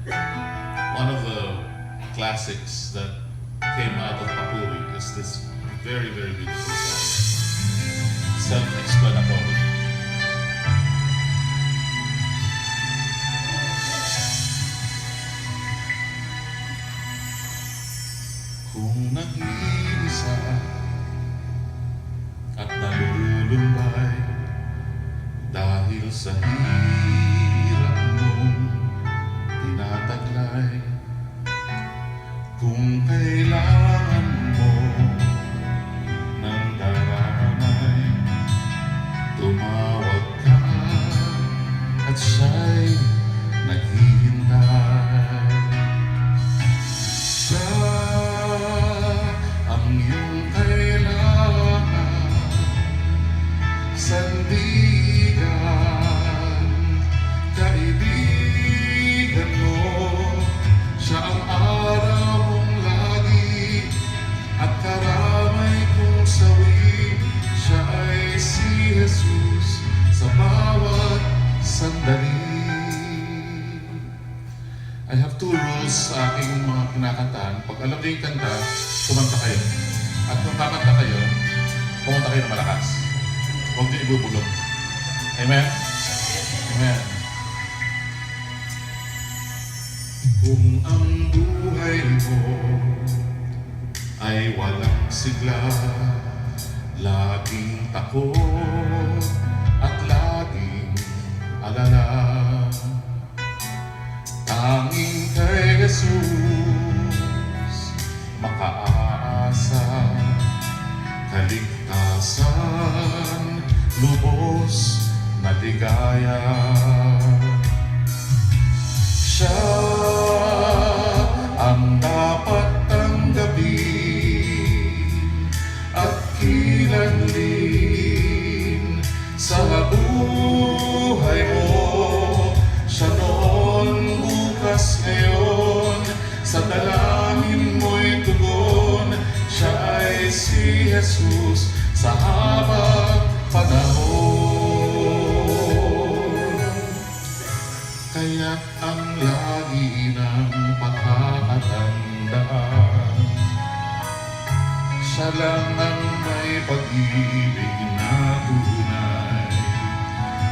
One of the classics that came out of Papuri is this very, very beautiful song. Self-explanatory. Kung nag-iisa at nalulumbay dahil sa hirap mong tinataglay, kung kailangan mo ng daramay, tumawag ka at siya'y naghihintay. Siya ang iyong kailangan, sandigan, kaibigan mo. Siya ang araw mong lagi at karamay kong sawi. Siya ay si Jesus sa bawat sandali. I have two rules sa aking mga kinakantahan. Pag alam niyo yung kanta, kumanta kayo. At kung kakanta kayo, kumanta kayo ng malakas. Huwag niyo ibubulong. Amen? Amen. Kung ang buhay mo ay walang sigla, laging takot at laging alala, tanging kay Jesus makaasa, kaligtasan, lubos na ligaya. Siya ang dapat tanggapin at kilanlin sa buhay mo. Siya noon, bukas, ngayon, sa dalangin mo'y tugon. Siya ay si Jesus sa habang panahon. Kaya't ang lagi ng pagkakatandaan, siya lang ang may pag-ibig na tunay.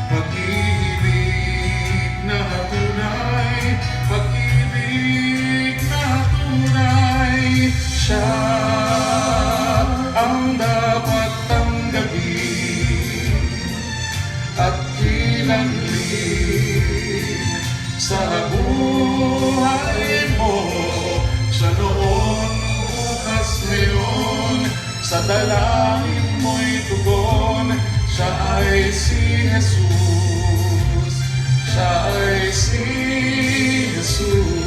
Pag-ibig na tunay, pag-ibig na tunay. Siya ang dapat tanggapin at kilanlin sa buhay mo. Siya noon, bukas, ngayon, sa dalangin mo'y tugon. Siya ay si Jesus. Siya ay si Jesus.